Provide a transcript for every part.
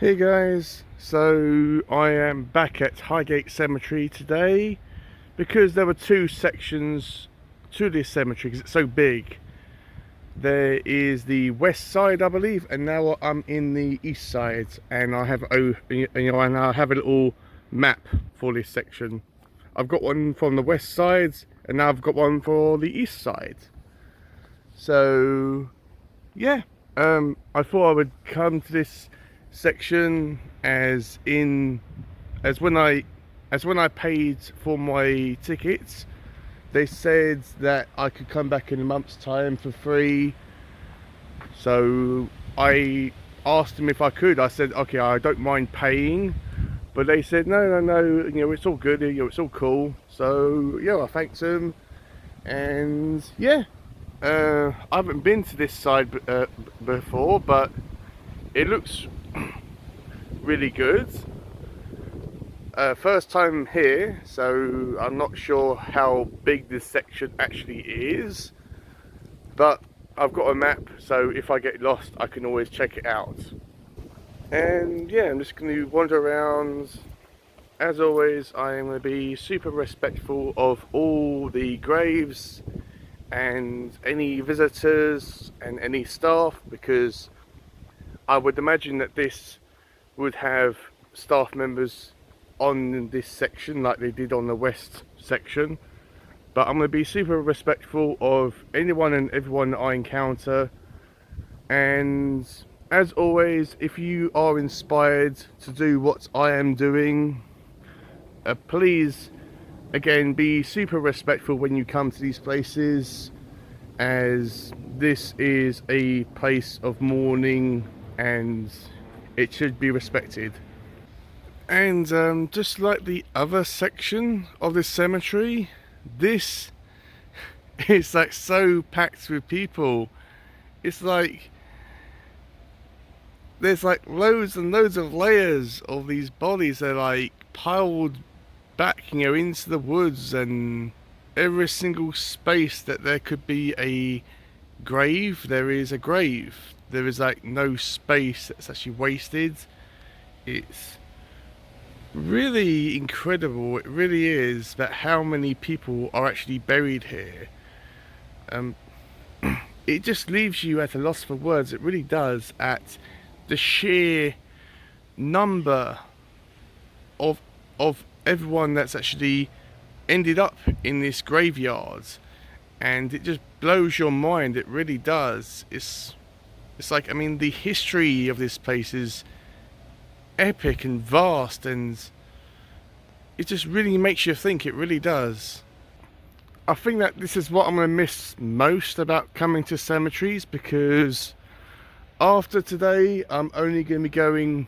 Hey guys, so I am back at Highgate Cemetery today because there were two sections to this cemetery because it's so big. There is the west side, I believe, and now I'm in the east side, and I have and I have a little map for this section. I've got one from the west side, and now I've got one for the east side. So yeah, I thought I would come to this section as when I paid for my tickets. They said that I could come back in a month's time for free. So I asked them if I could. I said, okay, I don't mind paying, but they said no, it's all good, it's all cool. So yeah, I thanked them, and yeah. I haven't been to this side before, but it looks really good. First time here, so I'm not sure how big this section actually is, but I've got a map, so if I get lost I can always check it out. And yeah, I'm just going to wander around. As always, I am going to be super respectful of all the graves and any visitors and any staff, because I would imagine that this would have staff members on this section like they did on the west section. But I'm going to be super respectful of anyone and everyone that I encounter. And as always, if you are inspired to do what I am doing, please again be super respectful when you come to these places, as this is a place of mourning and it should be respected. And just like the other section of this cemetery, this is like so packed with people. It's like there's like loads and loads of layers of these bodies. They're like piled back, into the woods, and every single space that there could be a grave, there is a grave. There is like no space that's actually wasted. It's really incredible, it really is, that how many people are actually buried here. It just leaves you at a loss for words, it really does, at the sheer number of everyone that's actually ended up in this graveyard. And it just blows your mind, it really does. It's like, I mean, the history of this place is epic and vast, and it just really makes you think, it really does. I think that this is what I'm going to miss most about coming to cemeteries, because after today I'm only going to be going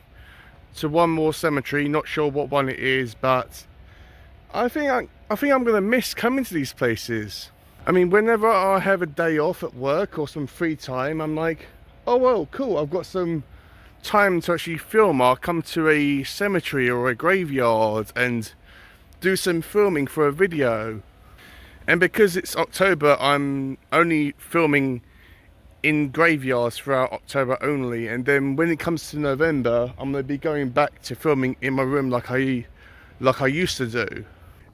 to one more cemetery, not sure what one it is, but I think I'm going to miss coming to these places. I mean, whenever I have a day off at work or some free time, I'm like, oh well, cool, I've got some time to actually film. I'll come to a cemetery or a graveyard and do some filming for a video. And because it's October, I'm only filming in graveyards throughout October only, and then when it comes to November, I'm going to be going back to filming in my room like I used to do.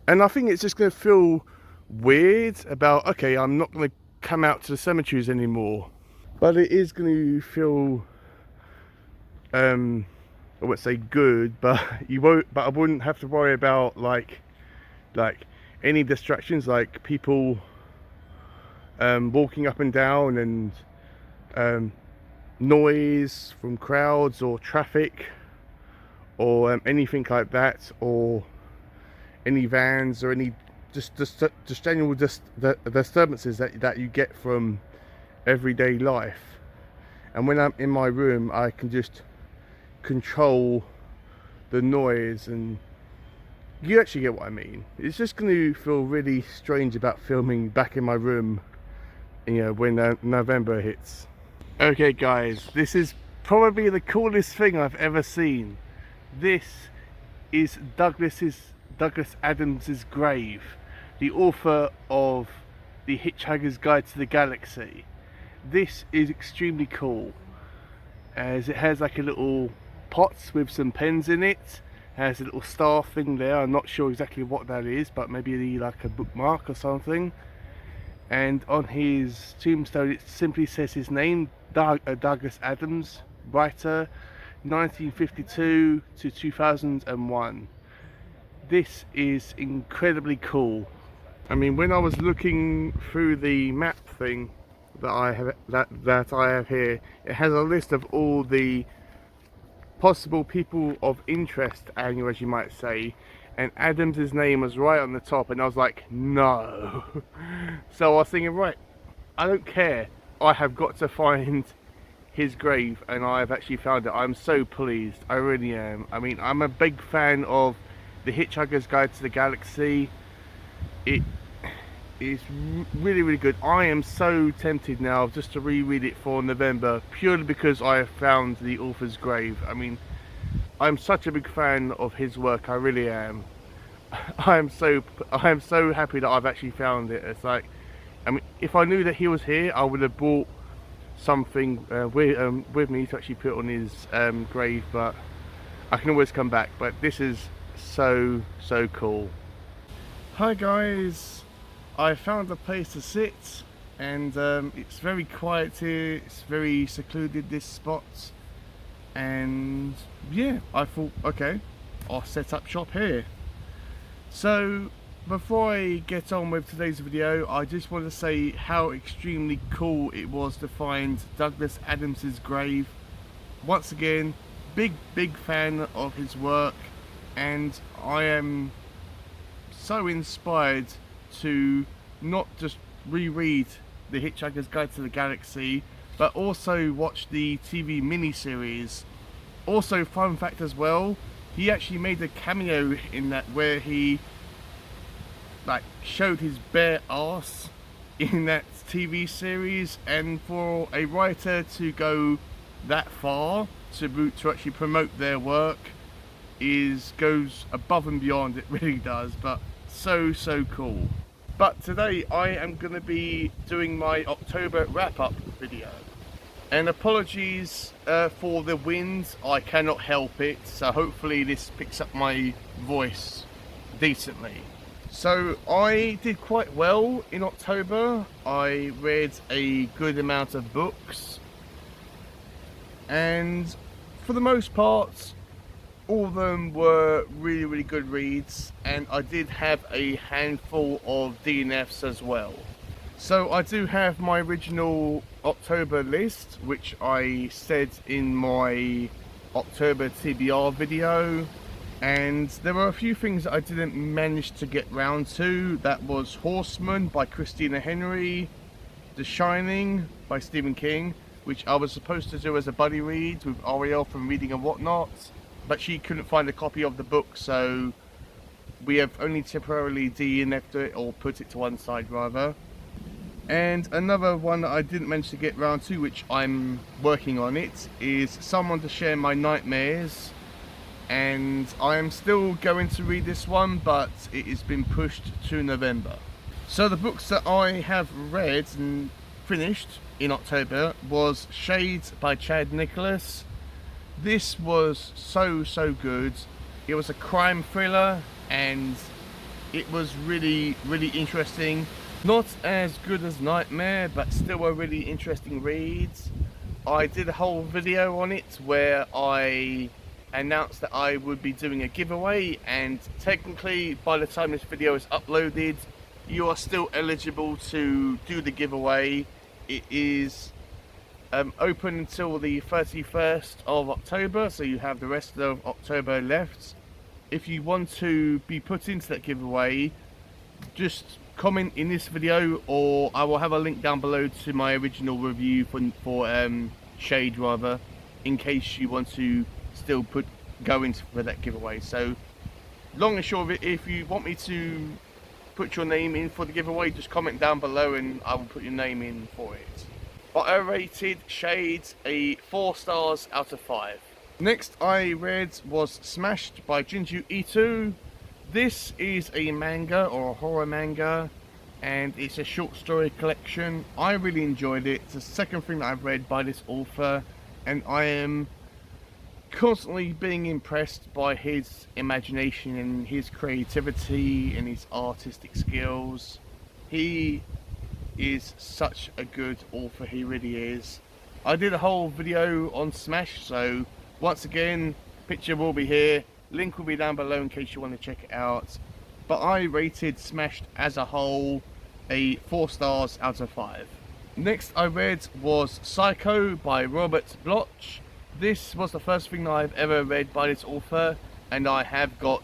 And I think it's just going to feel weird about, okay, I'm not going to come out to the cemeteries anymore, but it is going to feel I wouldn't say good, but I wouldn't have to worry about like any distractions, like people walking up and down, and noise from crowds or traffic, or anything like that, or any vans, or any just general disturbances that you get from everyday life. And when I'm in my room, I can just control the noise, and you actually get what I mean. It's just going to feel really strange about filming back in my room, when November hits. Okay guys, this is probably the coolest thing I've ever seen. This is Douglas Adams's grave, the author of The Hitchhiker's Guide to the Galaxy. This is extremely cool, as it has like a little pots with some pens in it. Has a little star thing there. I'm not sure exactly what that is, but maybe like a bookmark or something. And on his tombstone it simply says his name, Douglas Adams, writer, 1952 to 2001. This is incredibly cool. I mean, when I was looking through the map thing that I have here, it has a list of all the possible people of interest annual, as you might say, and Adams's name was right on the top, and I was like, no. So I was thinking, right, I don't care, I have got to find his grave, and I have actually found it. I'm so pleased, I really am. I mean, I'm a big fan of The Hitchhiker's Guide to the Galaxy. It is really, really good. I am so tempted now just to reread it for November, purely because I have found the author's grave. I mean, I'm such a big fan of his work, I really am. I am so happy that I've actually found it. It's like, I mean, if I knew that he was here, I would have brought something with me to actually put on his grave, but I can always come back. But this is so cool. Hi guys, I found a place to sit, and it's very quiet here. It's very secluded, this spot, and yeah, I thought, okay, I'll set up shop here. So before I get on with today's video, I just want to say how extremely cool it was to find Douglas Adams's grave. Once again, big fan of his work, and I am so inspired to not just reread The Hitchhiker's Guide to the Galaxy, but also watch the TV miniseries. Also, fun fact as well, he actually made a cameo in that, where he like showed his bare ass in that TV series, and for a writer to go that far to actually promote their work goes above and beyond. It really does. But so cool. But today I am going to be doing my October wrap-up video, and apologies for the wind, I cannot help it, so hopefully this picks up my voice decently. So I did quite well in October. I read a good amount of books, and for the most part all of them were really good reads, and I did have a handful of DNFs as well. So I do have my original October list, which I said in my October TBR video, and there were a few things that I didn't manage to get round to. That was Horseman by Christina Henry, The Shining by Stephen King, which I was supposed to do as a buddy read with Ariel from Reading and Whatnot, but she couldn't find a copy of the book, so we have only temporarily DNF'd it, or put it to one side rather. And another one that I didn't manage to get round to, which I'm working on it, is Someone to Share My Nightmares, and I am still going to read this one, but it has been pushed to November. So the books that I have read and finished in October was Shades by Chad Nicholas. This was so good. It was a crime thriller, and it was really interesting. Not as good as Nightmare, but still a really interesting read. I did a whole video on it where I announced that I would be doing a giveaway, and technically by the time this video is uploaded, you are still eligible to do the giveaway. It is open until the 31st of October, so you have the rest of October left. If you want to be put into that giveaway, just comment in this video, or I will have a link down below to my original review for Shade rather, in case you want to still go into for that giveaway. So long and short of it, if you want me to put your name in for the giveaway, just comment down below and I will put your name in for it. But I rated Shades a 4 stars out of 5. Next I read was Smashed by Junji Ito. This is a manga, or a horror manga, and it's a short story collection. I really enjoyed it. It's the second thing that I've read by this author, and I am constantly being impressed by his imagination and his creativity and his artistic skills. He is such a good author, he really is. I did a whole video on Smash, so once again, picture will be here, link will be down below in case you want to check it out. But I rated Smash as a whole a 4 stars out of 5. Next I read was Psycho by Robert Bloch. This was the first thing I've ever read by this author, and I have got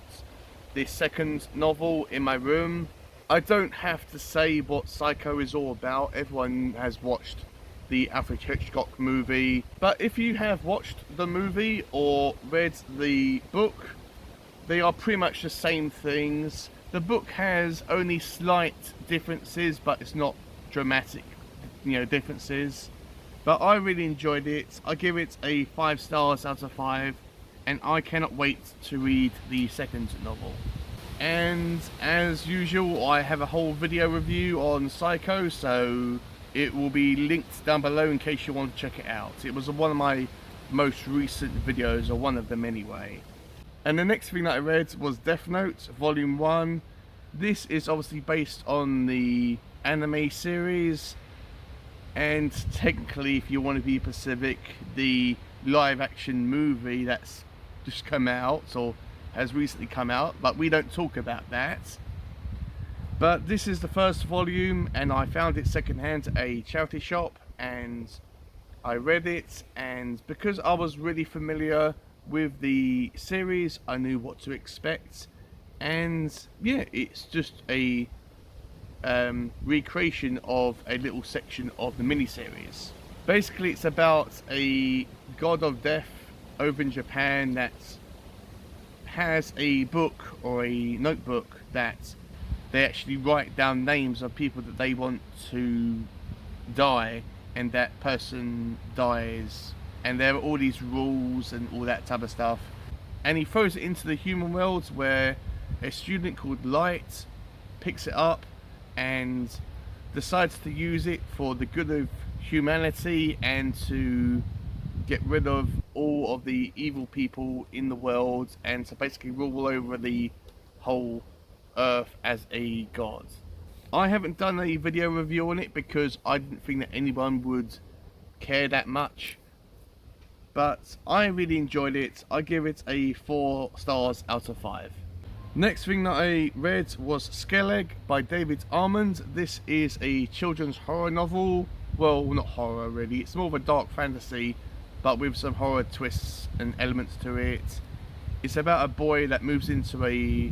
the second novel in my room. I don't have to say what Psycho is all about, everyone has watched the Alfred Hitchcock movie, but if you have watched the movie or read the book, they are pretty much the same things. The book has only slight differences, but it's not dramatic, differences. But I really enjoyed it. I give it a 5 stars out of 5, and I cannot wait to read the second novel. And as usual, I have a whole video review on Psycho, so it will be linked down below in case you want to check it out. It was one of my most recent videos, or one of them anyway. And the next thing that I read was Death Note Volume 1. This is obviously based on the anime series, and technically, if you want to be specific, the live action movie that's just come out, or has recently come out, but we don't talk about that. But this is the first volume, and I found it secondhand at a charity shop, and I read it, and because I was really familiar with the series, I knew what to expect. And yeah, it's just a recreation of a little section of the miniseries. Basically, it's about a god of death over in Japan that has a book or a notebook that they actually write down names of people that they want to die, and that person dies, and there are all these rules and all that type of stuff. And he throws it into the human world, where a student called Light picks it up and decides to use it for the good of humanity and to get rid of all of the evil people in the world, and to basically rule over the whole earth as a god. I haven't done a video review on it because I didn't think that anyone would care that much, but I really enjoyed it. I give it a 4 stars out of 5. Next thing that I read was Skellig by David Almond. This is a children's horror novel. Well, not horror really, it's more of a dark fantasy, but with some horror twists and elements to it. It's about a boy that moves into a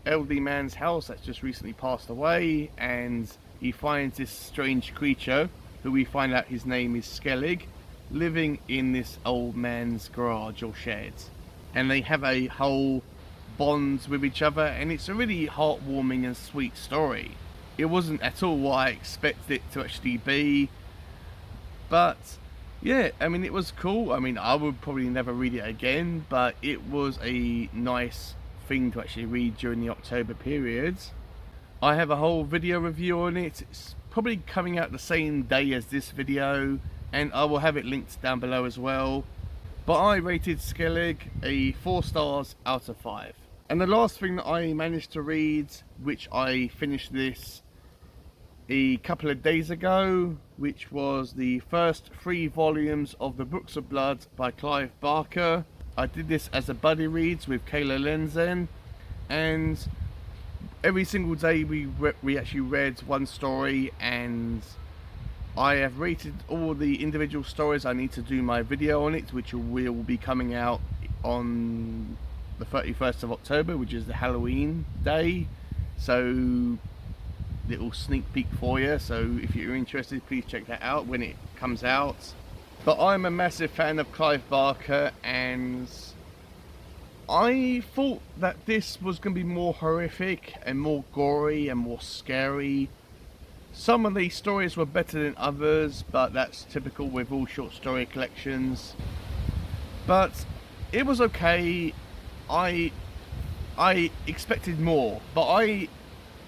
elderly man's house that's just recently passed away, and he finds this strange creature, who we find out his name is Skellig, living in this old man's garage or shed. And they have a whole bond with each other, and it's a really heartwarming and sweet story. It wasn't at all what I expected it to actually be, but yeah, I mean, it was cool. I mean, I would probably never read it again, but it was a nice thing to actually read during the October period. I have a whole video review on it. It's probably coming out the same day as this video, and I will have it linked down below as well. But I rated Skellig a 4 stars out of 5. And the last thing that I managed to read, which I finished this a couple of days ago, which was the first 3 volumes of the Books of Blood by Clive Barker. I did this as a buddy reads with Kayla Lenzen, and every single day we actually read one story, and I have rated all the individual stories. I need to do my video on it, which will be coming out on the 31st of October, which is the Halloween day. So little sneak peek for you, so if you're interested, please check that out when it comes out. But I'm a massive fan of Clive Barker, and I thought that this was going to be more horrific and more gory and more scary. Some of these stories were better than others, but that's typical with all short story collections. But it was okay. I expected more, but I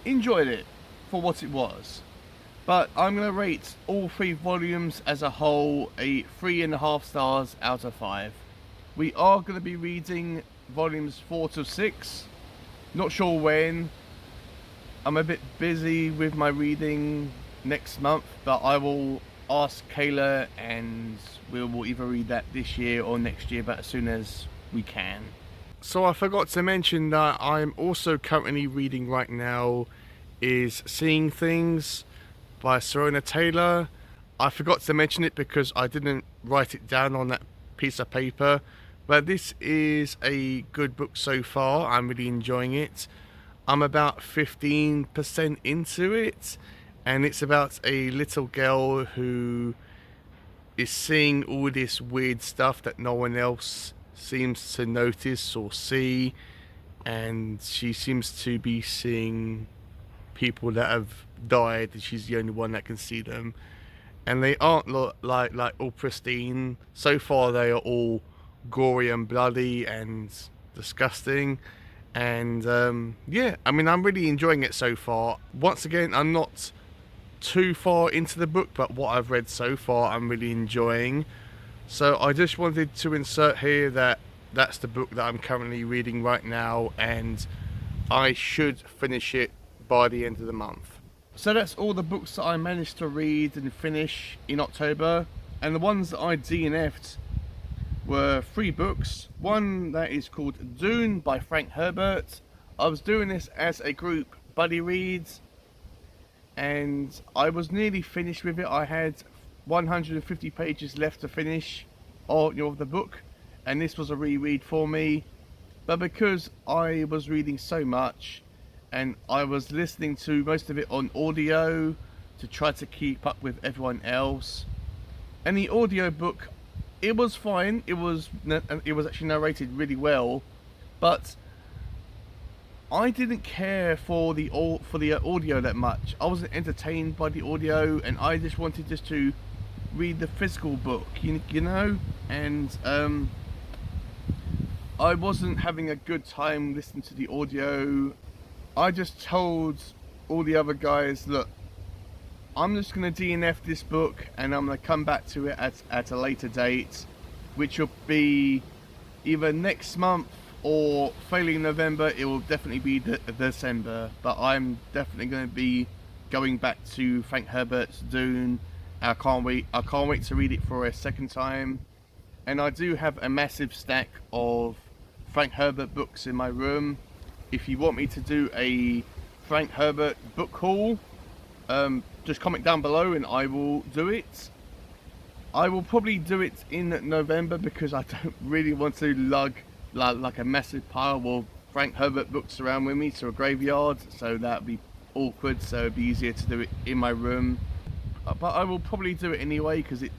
enjoyed it for what it was. But I'm going to rate all 3 volumes as a whole a 3.5 stars out of 5. We are going to be reading volumes 4 to 6. Not sure when. I'm a bit busy with my reading next month, but I will ask Kayla and we will either read that this year or next year, but as soon as we can. So I forgot to mention that I'm also currently reading right now is Seeing Things by Serona Taylor. I forgot to mention it because I didn't write it down on that piece of paper, but this is a good book so far. I'm really enjoying it. I'm about 15% into it, and it's about a little girl who is seeing all this weird stuff that no one else seems to notice or see, and she seems to be seeing people that have died, and she's the only one that can see them, and they aren't like all pristine. So far they are all gory and bloody and disgusting, and yeah, I mean, I'm really enjoying it so far. Once again, I'm not too far into the book, but what I've read so far I'm really enjoying. So I just wanted to insert here that that's the book that I'm currently reading right now, and I should finish it by the end of the month. So that's all the books that I managed to read and finish in October, and the ones that I DNF'd were 3 books. One that is called Dune by Frank Herbert. I was doing this as a group buddy reads, and I was nearly finished with it. I had 150 pages left to finish of the book, and this was a reread for me. But because I was reading so much and I was listening to most of it on audio to try to keep up with everyone else, and the audio book, it was fine. It was actually narrated really well, but I didn't care for the audio that much. I wasn't entertained by the audio, and I just wanted to read the physical book, you know, and I wasn't having a good time listening to the audio. I just told all the other guys, look, I'm just going to DNF this book, and I'm going to come back to it at a later date, which will be either next month or, failing November, it will definitely be December. But I'm definitely going to be going back to Frank Herbert's Dune. I can't wait to read it for a second time. And I do have a massive stack of Frank Herbert books in my room. If you want me to do a Frank Herbert book haul, just comment down below and I will do it. I will probably do it in November because I don't really want to lug like a massive pile of Frank Herbert books around with me to a graveyard, so that would be awkward. So it'd be easier to do it in my room, but I will probably do it anyway because it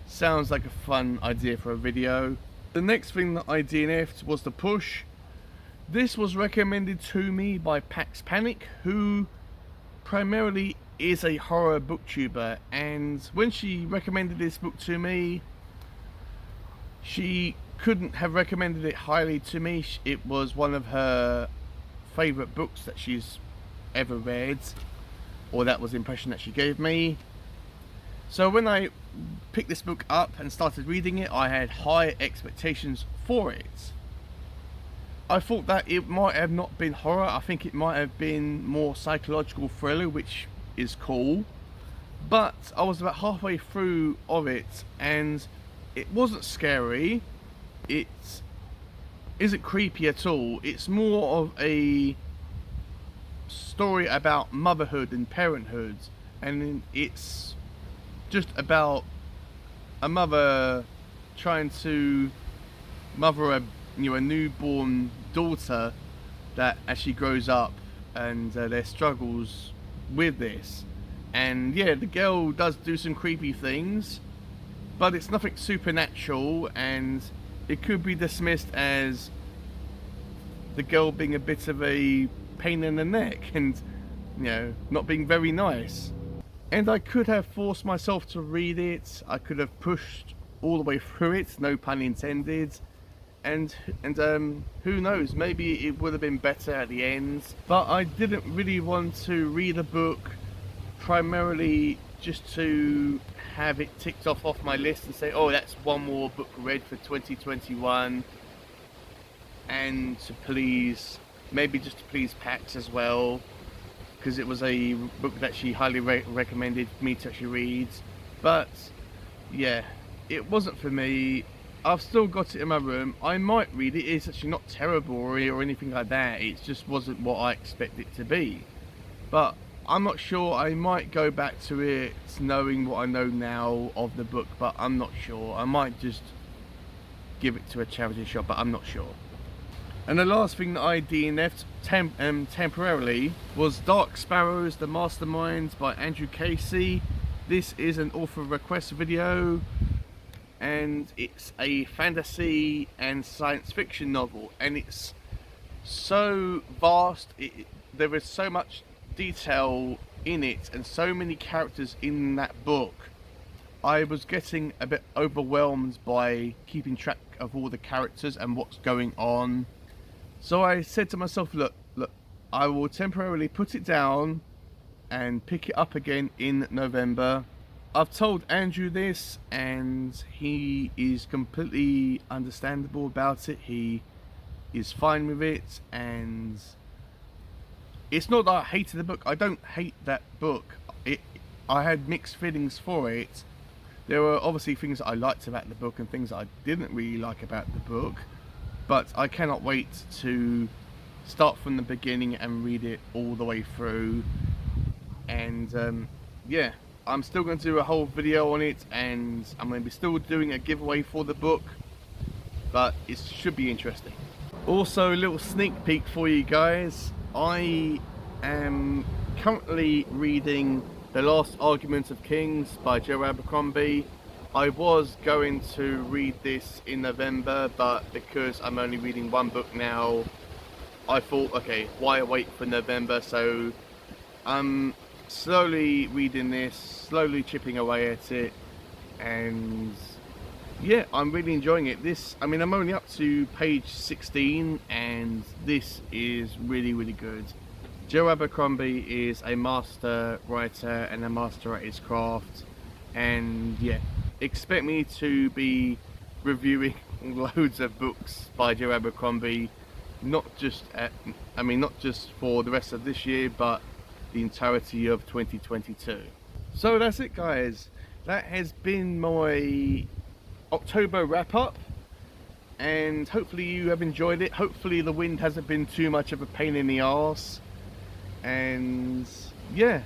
sounds like a fun idea for a video. The next thing that I DNF'd was The Push. This was recommended to me by Pax Panic, who primarily is a horror booktuber, and when she recommended this book to me, she couldn't have recommended it highly to me. It was one of her favourite books that she's ever read, or that was the impression that she gave me. So when I picked this book up and started reading it, I had high expectations for it. I thought that it might have not been horror. I think it might have been more psychological thriller, which is cool. But I was about halfway through of it, and it wasn't scary. It isn't creepy at all. It's more of a story about motherhood and parenthood, and it's just about a mother trying to mother a newborn daughter that as she grows up, and their struggles with this. And yeah, the girl does do some creepy things, but it's nothing supernatural, and it could be dismissed as the girl being a bit of a pain in the neck and, not being very nice. And I could have forced myself to read it. I could have pushed all the way through it, no pun intended. And who knows, maybe it would have been better at the end. But I didn't really want to read a book primarily just to have it ticked off my list and say, oh, that's one more book read for 2021, and to please, maybe just to please Pax as well, because it was a book that she highly recommended me to actually read. But yeah, it wasn't for me. I've still got it in my room. I might read it. It's actually not terrible or anything like that. It just wasn't what I expected it to be. But I'm not sure. I might go back to it knowing what I know now of the book, but I'm not sure. I might just give it to a charity shop, but I'm not sure. And the last thing that I DNF'd temporarily was Dark Sparrows, The Masterminds by Andrew Casey. This is an author request video, and it's a fantasy and science fiction novel, and it's so vast. There is so much detail in it and so many characters in that book. I was getting a bit overwhelmed by keeping track of all the characters and what's going on. So I said to myself, look, I will temporarily put it down and pick it up again in November. I've told Andrew this, and he is completely understandable about it. He is fine with it, and it's not that I hated the book. I don't hate that book. I had mixed feelings for it. There were obviously things that I liked about the book and things that I didn't really like about the book, but I cannot wait to start from the beginning and read it all the way through. And yeah, I'm still going to do a whole video on it, and I'm going to be still doing a giveaway for the book, but it should be interesting. Also, a little sneak peek for you guys. I am currently reading The Last Argument of Kings by Joe Abercrombie. I was going to read this in November, but because I'm only reading one book now, I thought, okay, why wait for November? So I'm slowly reading this, slowly chipping away at it, and yeah, I'm really enjoying it. I'm only up to page 16, and this is really, really good. Joe Abercrombie is a master writer and a master at his craft, and yeah, expect me to be reviewing loads of books by Joe Abercrombie, not just for the rest of this year, but the entirety of 2022. So that's it, guys. That has been my October wrap up, and hopefully you have enjoyed it. Hopefully the wind hasn't been too much of a pain in the arse. And yeah,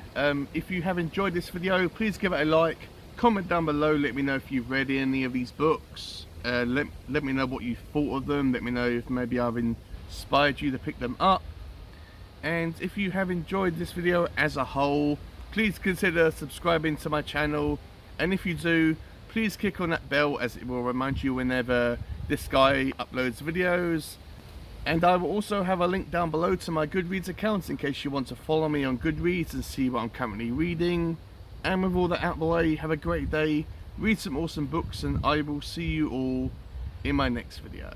if you have enjoyed this video, please give it a like, comment down below, let me know if you've read any of these books, let me know what you thought of them, let me know if maybe I've inspired you to pick them up. And if you have enjoyed this video as a whole, please consider subscribing to my channel, and if you do, please click on that bell, as it will remind you whenever this guy uploads videos. And I will also have a link down below to my Goodreads account in case you want to follow me on Goodreads and see what I'm currently reading. And with all that out of the way, have a great day, read some awesome books, and I will see you all in my next video.